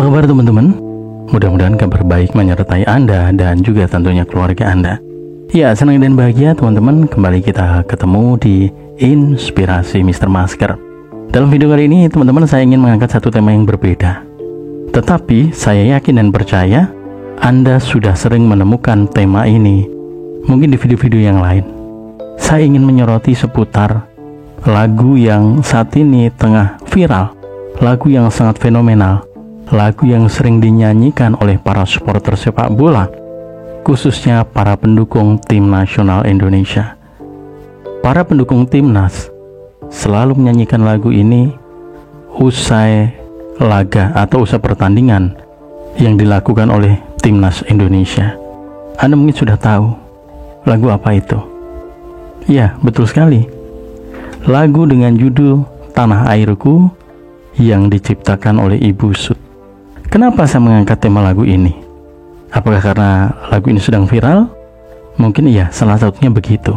Apa kabar teman-teman? Mudah-mudahan kabar baik menyertai Anda dan juga tentunya keluarga Anda. Ya, senang dan bahagia teman-teman, kembali kita ketemu di Inspirasi Mr. Masker. Dalam video kali ini teman-teman, saya ingin mengangkat satu tema yang berbeda. Tetapi saya yakin dan percaya Anda sudah sering menemukan tema ini, mungkin di video-video yang lain. Saya ingin menyoroti seputar lagu yang saat ini tengah viral, lagu yang sangat fenomenal, lagu yang sering dinyanyikan oleh para supporter sepak bola, khususnya para pendukung tim nasional Indonesia. Para pendukung timnas selalu menyanyikan lagu ini usai laga atau usai pertandingan yang dilakukan oleh timnas Indonesia. Anda mungkin sudah tahu lagu apa itu. Ya, betul sekali. Lagu dengan judul Tanah Airku yang diciptakan oleh Ibu Sud. Kenapa saya mengangkat tema lagu ini? Apakah karena lagu ini sedang viral? Mungkin iya, salah satunya begitu.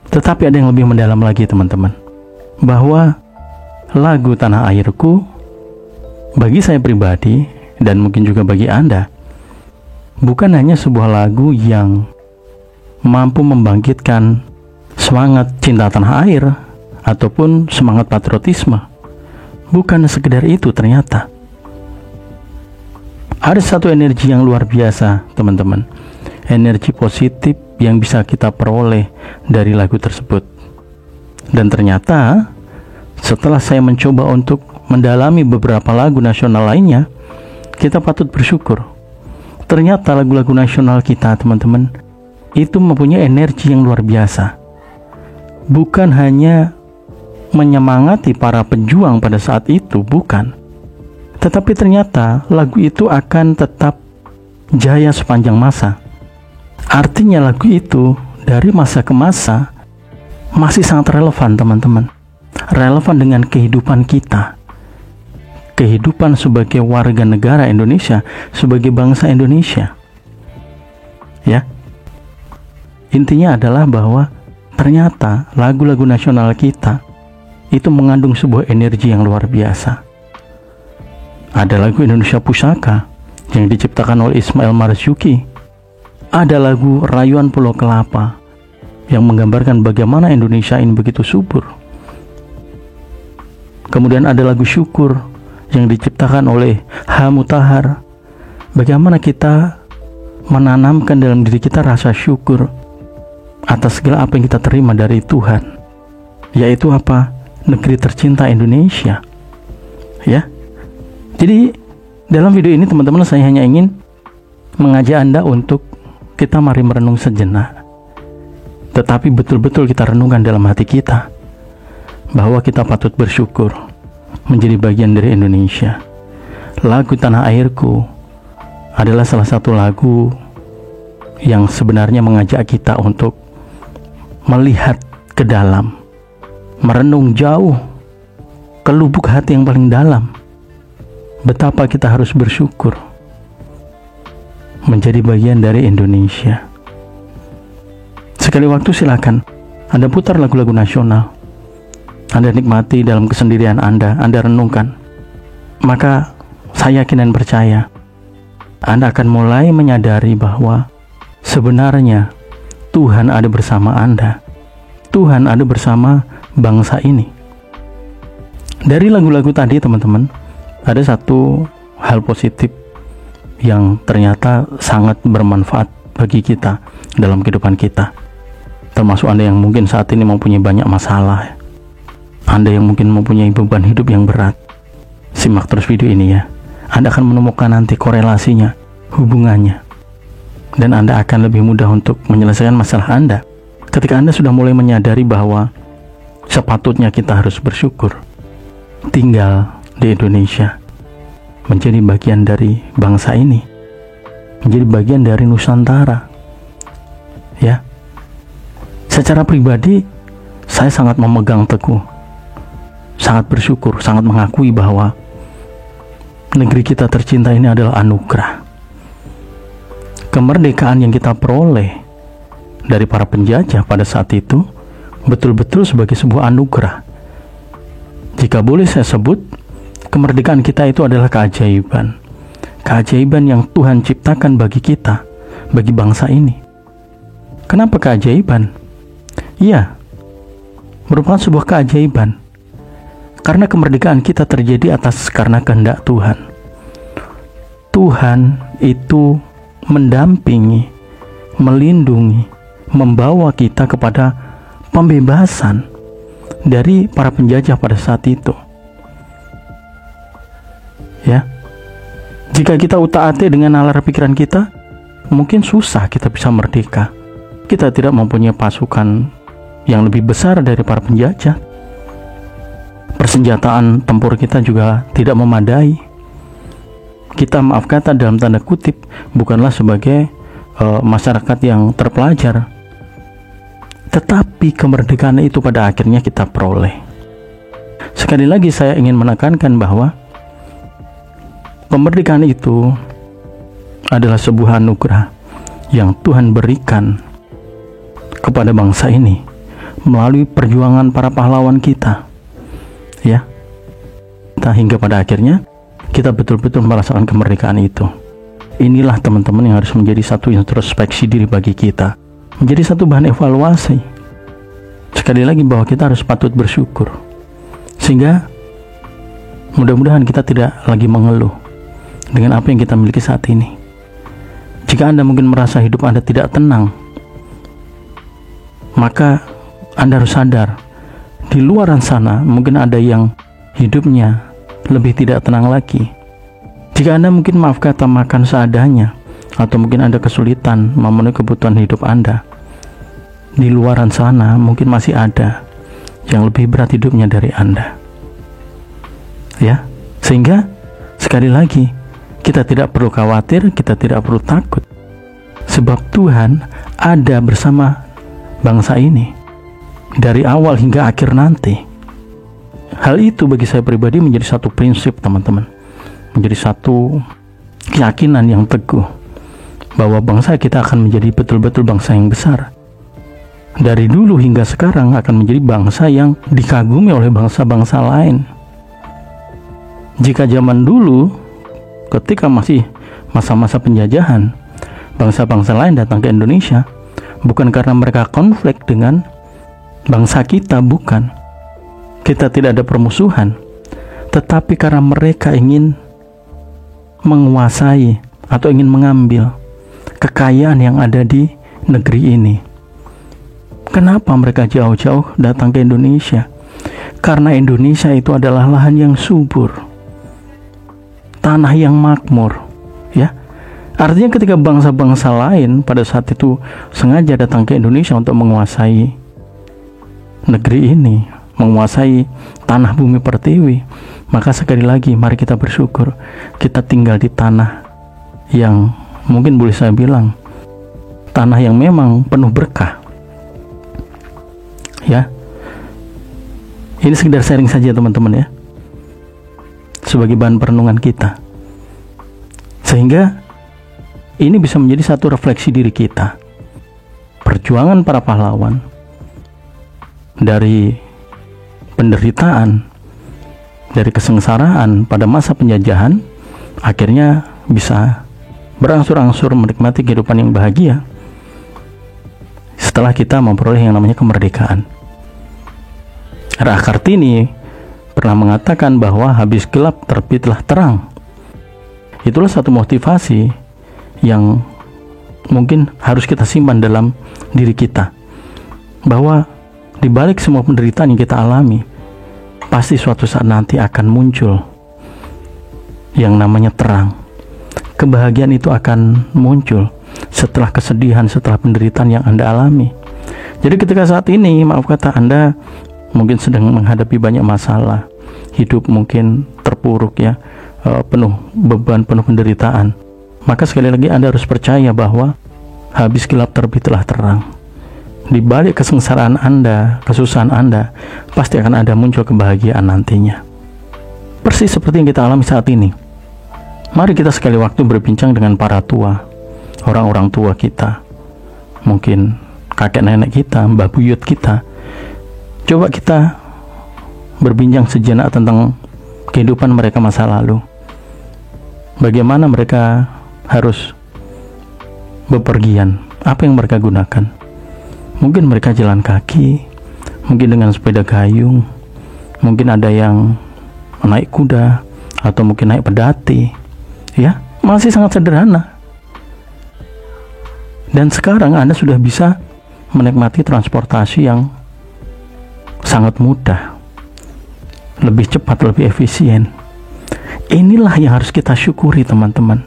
Tetapi ada yang lebih mendalam lagi teman-teman, bahwa lagu Tanah Airku bagi saya pribadi dan mungkin juga bagi Anda, bukan hanya sebuah lagu yang mampu membangkitkan semangat cinta tanah air ataupun semangat patriotisme. Bukan sekedar itu, ternyata ada satu energi yang luar biasa teman-teman, energi positif yang bisa kita peroleh dari lagu tersebut. Dan ternyata setelah saya mencoba untuk mendalami beberapa lagu nasional lainnya, kita patut bersyukur. Ternyata lagu-lagu nasional kita teman-teman itu mempunyai energi yang luar biasa. Bukan hanya menyemangati para pejuang pada saat itu, bukan. Tetapi ternyata lagu itu akan tetap jaya sepanjang masa. Artinya lagu itu dari masa ke masa masih sangat relevan teman-teman. Relevan dengan kehidupan kita, kehidupan sebagai warga negara Indonesia, sebagai bangsa Indonesia. Ya, intinya adalah bahwa ternyata lagu-lagu nasional kita itu mengandung sebuah energi yang luar biasa. Ada lagu Indonesia Pusaka yang diciptakan oleh Ismail Marzuki. Ada lagu Rayuan Pulau Kelapa yang menggambarkan bagaimana Indonesia ini begitu subur. Kemudian ada lagu Syukur yang diciptakan oleh H. Mutahar. Bagaimana kita menanamkan dalam diri kita rasa syukur atas segala apa yang kita terima dari Tuhan, yaitu apa? Negeri tercinta Indonesia. Ya. Jadi dalam video ini teman-teman, saya hanya ingin mengajak Anda untuk kita mari merenung sejenak, tetapi betul-betul kita renungkan dalam hati kita bahwa kita patut bersyukur menjadi bagian dari Indonesia. Lagu Tanah Airku adalah salah satu lagu yang sebenarnya mengajak kita untuk melihat ke dalam, merenung jauh ke lubuk hati yang paling dalam, betapa kita harus bersyukur menjadi bagian dari Indonesia. Sekali waktu silakan Anda putar lagu-lagu nasional, Anda nikmati dalam kesendirian Anda renungkan. Maka saya yakin dan percaya Anda akan mulai menyadari bahwa sebenarnya Tuhan ada bersama Anda. Tuhan ada bersama bangsa ini. Dari lagu-lagu tadi teman-teman, ada satu hal positif yang ternyata sangat bermanfaat bagi kita dalam kehidupan kita. Termasuk Anda yang mungkin saat ini mempunyai banyak masalah, Anda yang mungkin mempunyai beban hidup yang berat. Simak terus video ini ya. Anda akan menemukan nanti korelasinya, hubungannya, dan Anda akan lebih mudah untuk menyelesaikan masalah Anda ketika Anda sudah mulai menyadari bahwa sepatutnya kita harus bersyukur tinggal di Indonesia, menjadi bagian dari bangsa ini, menjadi bagian dari Nusantara. Ya, secara pribadi saya sangat memegang teguh, sangat bersyukur, sangat mengakui bahwa negeri kita tercinta ini adalah anugerah. Kemerdekaan yang kita peroleh dari para penjajah pada saat itu betul-betul sebagai sebuah anugerah. Jika boleh saya sebut, kemerdekaan kita itu adalah keajaiban. Keajaiban yang Tuhan ciptakan bagi kita, bagi bangsa ini. Kenapa keajaiban? Iya, merupakan sebuah keajaiban. Karena kemerdekaan kita terjadi karena kehendak Tuhan. Tuhan itu mendampingi, melindungi, membawa kita kepada pembebasan dari para penjajah pada saat itu. Ya, jika kita utak-atik dengan nalar pikiran kita, mungkin susah kita bisa merdeka. Kita tidak mempunyai pasukan yang lebih besar dari para penjajah. Persenjataan tempur kita juga tidak memadai. Kita, maaf kata dalam tanda kutip, bukanlah sebagai masyarakat yang terpelajar. Tetapi kemerdekaan itu pada akhirnya kita peroleh. Sekali lagi saya ingin menekankan bahwa kemerdekaan itu adalah sebuah anugerah yang Tuhan berikan kepada bangsa ini melalui perjuangan para pahlawan kita. Ya, hingga pada akhirnya kita betul-betul merasakan kemerdekaan itu. Inilah teman-teman yang harus menjadi satu introspeksi diri bagi kita, menjadi satu bahan evaluasi. Sekali lagi bahwa kita harus patut bersyukur, sehingga mudah-mudahan kita tidak lagi mengeluh dengan apa yang kita miliki saat ini. Jika Anda mungkin merasa hidup Anda tidak tenang, maka Anda harus sadar, di luaran sana mungkin ada yang hidupnya lebih tidak tenang lagi. Jika Anda mungkin, maaf kata, makan seadanya, atau mungkin Anda kesulitan memenuhi kebutuhan hidup Anda, di luaran sana mungkin masih ada yang lebih berat hidupnya dari Anda. Ya, sehingga sekali lagi kita tidak perlu khawatir, kita tidak perlu takut, sebab Tuhan ada bersama bangsa ini dari awal hingga akhir nanti. Hal itu bagi saya pribadi menjadi satu prinsip, teman-teman, menjadi satu keyakinan yang teguh bahwa bangsa kita akan menjadi betul-betul bangsa yang besar. Dari dulu hingga sekarang akan menjadi bangsa yang dikagumi oleh bangsa-bangsa lain. Jika zaman dulu ketika masih masa-masa penjajahan, bangsa-bangsa lain datang ke Indonesia bukan karena mereka konflik dengan bangsa kita, bukan. Kita tidak ada permusuhan, tetapi karena mereka ingin menguasai atau ingin mengambil kekayaan yang ada di negeri ini. Kenapa mereka jauh-jauh datang ke Indonesia? Karena Indonesia itu adalah lahan yang subur, tanah yang makmur, ya. Artinya ketika bangsa-bangsa lain pada saat itu sengaja datang ke Indonesia untuk menguasai negeri ini, menguasai tanah bumi pertiwi, maka sekali lagi mari kita bersyukur kita tinggal di tanah yang mungkin boleh saya bilang tanah yang memang penuh berkah. Ya, ini sekedar sharing saja teman-teman ya, sebagai bahan perenungan kita, sehingga ini bisa menjadi satu refleksi diri kita. Perjuangan para pahlawan dari penderitaan, dari kesengsaraan pada masa penjajahan, akhirnya bisa berangsur-angsur menikmati kehidupan yang bahagia setelah kita memperoleh yang namanya kemerdekaan. R.A. Kartini pernah mengatakan bahwa habis gelap terbitlah terang. Itulah satu motivasi yang mungkin harus kita simpan dalam diri kita, bahwa di balik semua penderitaan yang kita alami, pasti suatu saat nanti akan muncul yang namanya terang. Kebahagiaan itu akan muncul setelah kesedihan, setelah penderitaan yang Anda alami. Jadi ketika saat ini, maaf kata, Anda mungkin sedang menghadapi banyak masalah, hidup mungkin terpuruk ya, penuh beban, penuh penderitaan, maka sekali lagi Anda harus percaya bahwa habis gelap terbitlah terang. Di balik kesengsaraan Anda, kesusahan Anda, pasti akan ada muncul kebahagiaan nantinya. Persis seperti yang kita alami saat ini. Mari kita sekali waktu berbincang dengan para tua, orang-orang tua kita, mungkin kakek nenek kita, mbah buyut kita. Coba kita berbincang sejenak tentang kehidupan mereka masa lalu. Bagaimana mereka harus bepergian, apa yang mereka gunakan. Mungkin mereka jalan kaki, mungkin dengan sepeda gayung, mungkin ada yang naik kuda, atau mungkin naik pedati, ya, masih sangat sederhana. Dan sekarang Anda sudah bisa menikmati transportasi yang sangat mudah, lebih cepat, lebih efisien. Inilah yang harus kita syukuri, teman-teman.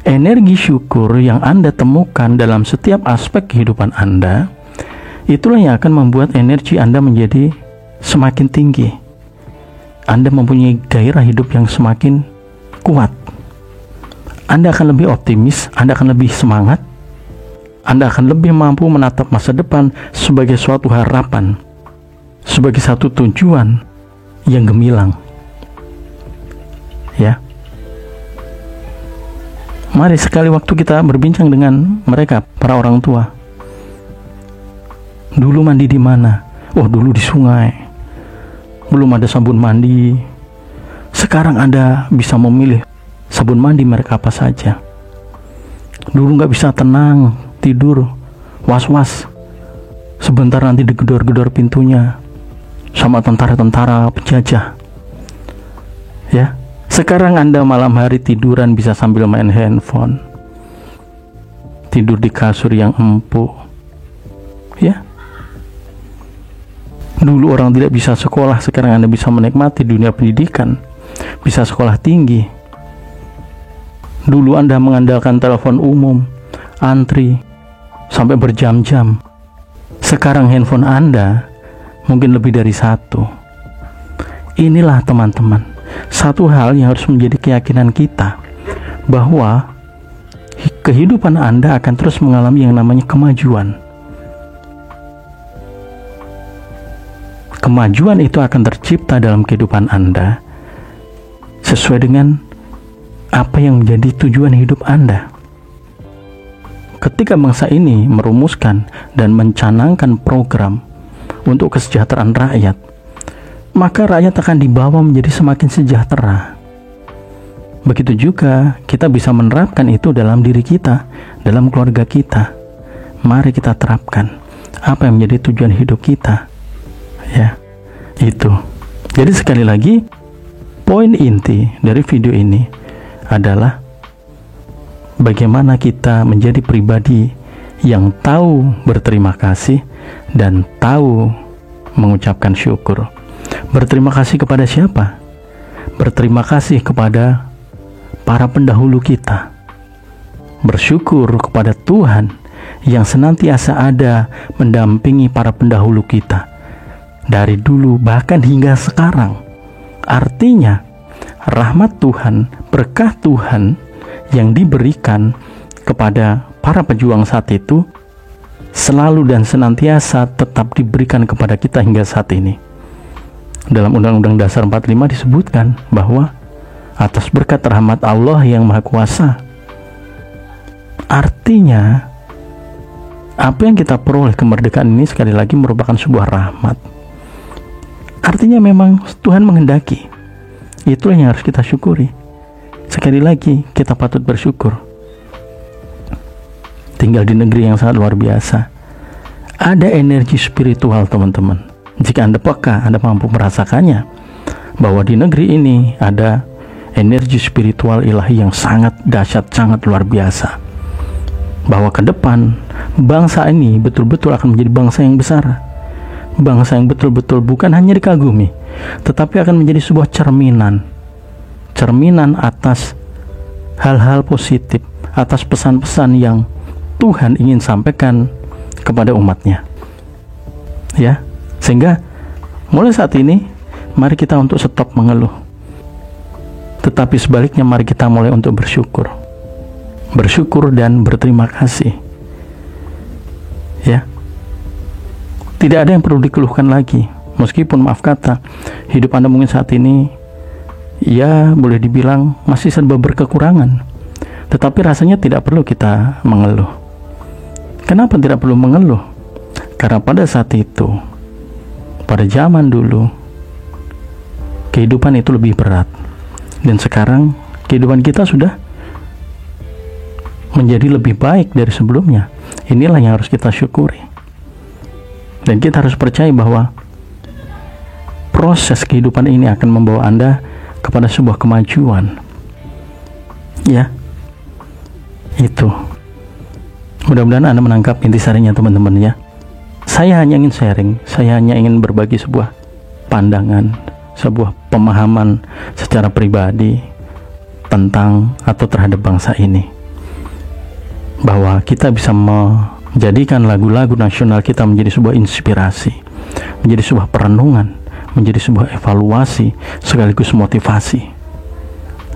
Energi syukur yang Anda temukan dalam setiap aspek kehidupan Anda, itulah yang akan membuat energi Anda menjadi semakin tinggi. Anda mempunyai gairah hidup yang semakin kuat. Anda akan lebih optimis, Anda akan lebih semangat, Anda akan lebih mampu menatap masa depan sebagai suatu harapan, sebagai satu tujuan yang gemilang. Ya. Mari sekali waktu kita berbincang dengan mereka, para orang tua. Dulu mandi di mana? Oh, dulu di sungai. Belum ada sabun mandi. Sekarang Anda bisa memilih sabun mandi merek apa saja. Dulu nggak bisa tenang, tidur, was-was. Sebentar nanti digedor-gedor pintunya sama tentara-tentara penjajah. Ya. Sekarang Anda malam hari tiduran bisa sambil main handphone, tidur di kasur yang empuk. Ya. Dulu orang tidak bisa sekolah, sekarang Anda bisa menikmati dunia pendidikan, bisa sekolah tinggi. Dulu Anda mengandalkan telepon umum, antri sampai berjam-jam. Sekarang handphone Anda mungkin lebih dari satu. Inilah, teman-teman, satu hal yang harus menjadi keyakinan kita, bahwa kehidupan Anda akan terus mengalami yang namanya kemajuan. Kemajuan itu akan tercipta dalam kehidupan Anda sesuai dengan apa yang menjadi tujuan hidup Anda. Ketika bangsa ini merumuskan dan mencanangkan program untuk kesejahteraan rakyat, maka rakyat akan dibawa menjadi semakin sejahtera. Begitu juga kita bisa menerapkan itu dalam diri kita, dalam keluarga kita. Mari kita terapkan apa yang menjadi tujuan hidup kita. Ya, itu. Jadi sekali lagi, poin inti dari video ini adalah bagaimana kita menjadi pribadi yang tahu berterima kasih dan tahu mengucapkan syukur. Berterima kasih kepada siapa? Berterima kasih kepada para pendahulu kita. Bersyukur kepada Tuhan yang senantiasa ada mendampingi para pendahulu kita dari dulu bahkan hingga sekarang. Artinya, rahmat Tuhan, berkah Tuhan yang diberikan kepada para pejuang saat itu selalu dan senantiasa tetap diberikan kepada kita hingga saat ini. Dalam Undang-Undang Dasar 45 disebutkan bahwa atas berkat rahmat Allah yang Maha Kuasa. Artinya, apa yang kita peroleh kemerdekaan ini sekali lagi merupakan sebuah rahmat. Artinya memang Tuhan menghendaki. Itulah yang harus kita syukuri. Sekali lagi, kita patut bersyukur. Tinggal di negeri yang sangat luar biasa. Ada energi spiritual, teman-teman. Jika Anda peka, Anda mampu merasakannya, bahwa di negeri ini ada energi spiritual ilahi yang sangat dahsyat, sangat luar biasa. Bahwa ke depan, bangsa ini betul-betul akan menjadi bangsa yang besar. Bangsa yang betul-betul bukan hanya dikagumi, tetapi akan menjadi sebuah cerminan atas hal-hal positif, atas pesan-pesan yang Tuhan ingin sampaikan kepada umatnya. Ya. Sehingga mulai saat ini, mari kita untuk stop mengeluh. Tetapi sebaliknya, mari kita mulai untuk bersyukur. Bersyukur dan berterima kasih. Ya. Tidak ada yang perlu dikeluhkan lagi. Meskipun maaf kata, hidup Anda mungkin saat ini, ya boleh dibilang masih serba berkekurangan. Tetapi rasanya tidak perlu kita mengeluh. Kenapa tidak perlu mengeluh? Karena pada saat itu, pada zaman dulu, kehidupan itu lebih berat. Dan sekarang kehidupan kita sudah menjadi lebih baik dari sebelumnya. Inilah yang harus kita syukuri. Dan kita harus percaya bahwa proses kehidupan ini akan membawa Anda kepada sebuah kemajuan. Ya, itu. Mudah-mudahan Anda menangkap intisarinya, teman-teman ya. Saya hanya ingin sharing, saya hanya ingin berbagi sebuah pandangan, sebuah pemahaman secara pribadi tentang atau terhadap bangsa ini. Bahwa kita bisa menjadikan lagu-lagu nasional kita menjadi sebuah inspirasi, menjadi sebuah perenungan, menjadi sebuah evaluasi sekaligus motivasi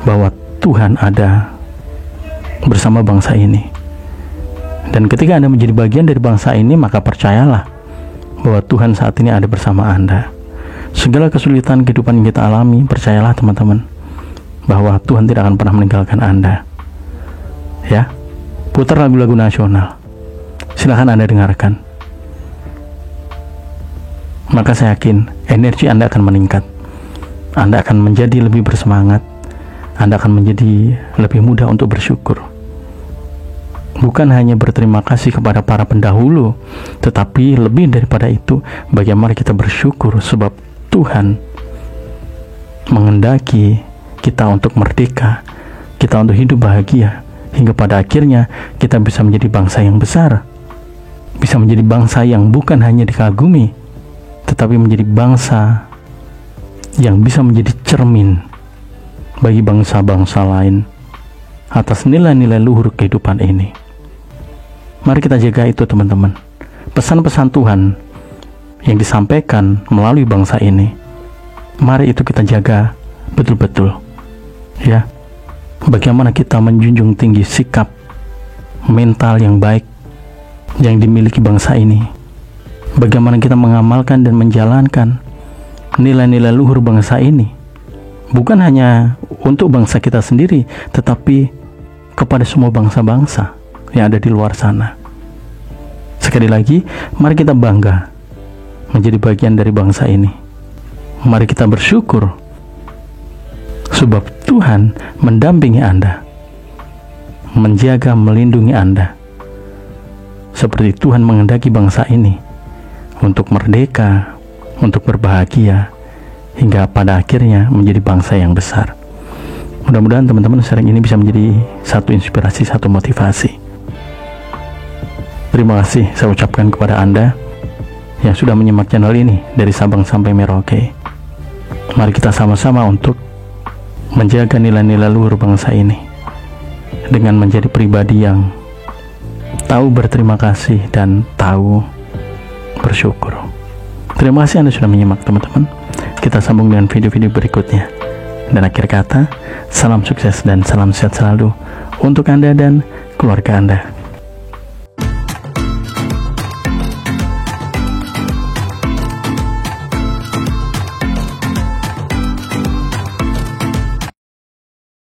bahwa Tuhan ada bersama bangsa ini. Dan ketika Anda menjadi bagian dari bangsa ini, maka percayalah bahwa Tuhan saat ini ada bersama Anda. Segala kesulitan kehidupan yang kita alami, percayalah teman-teman bahwa Tuhan tidak akan pernah meninggalkan Anda. Ya, putar lagu-lagu nasional, silahkan Anda dengarkan. Maka saya yakin energi Anda akan meningkat. Anda akan menjadi lebih bersemangat. Anda akan menjadi lebih mudah untuk bersyukur. Bukan hanya berterima kasih kepada para pendahulu, tetapi lebih daripada itu, bagaimana kita bersyukur sebab Tuhan menghendaki kita untuk merdeka, kita untuk hidup bahagia, hingga pada akhirnya kita bisa menjadi bangsa yang besar, bisa menjadi bangsa yang bukan hanya dikagumi, tetapi menjadi bangsa yang bisa menjadi cermin bagi bangsa-bangsa lain atas nilai-nilai luhur kehidupan ini. Mari kita jaga itu, teman-teman. Pesan-pesan Tuhan yang disampaikan melalui bangsa ini, mari itu kita jaga betul-betul. Ya, bagaimana kita menjunjung tinggi sikap mental yang baik yang dimiliki bangsa ini. Bagaimana kita mengamalkan dan menjalankan nilai-nilai luhur bangsa ini, bukan hanya untuk bangsa kita sendiri, tetapi kepada semua bangsa-bangsa yang ada di luar sana. Sekali lagi, mari kita bangga menjadi bagian dari bangsa ini. Mari kita bersyukur sebab Tuhan mendampingi Anda, menjaga, melindungi Anda, seperti Tuhan menghendaki bangsa ini untuk merdeka, untuk berbahagia, hingga pada akhirnya menjadi bangsa yang besar. Mudah-mudahan teman-teman sharing ini bisa menjadi satu inspirasi, satu motivasi. Terima kasih saya ucapkan kepada Anda yang sudah menyimak channel ini dari Sabang sampai Merauke. Mari kita sama-sama untuk menjaga nilai-nilai luhur bangsa ini dengan menjadi pribadi yang tahu berterima kasih dan tahu bersyukur. Terima kasih Anda sudah menyimak, teman-teman. Kita sambung dengan video-video berikutnya. Dan akhir kata, salam sukses dan salam sehat selalu untuk Anda dan keluarga Anda.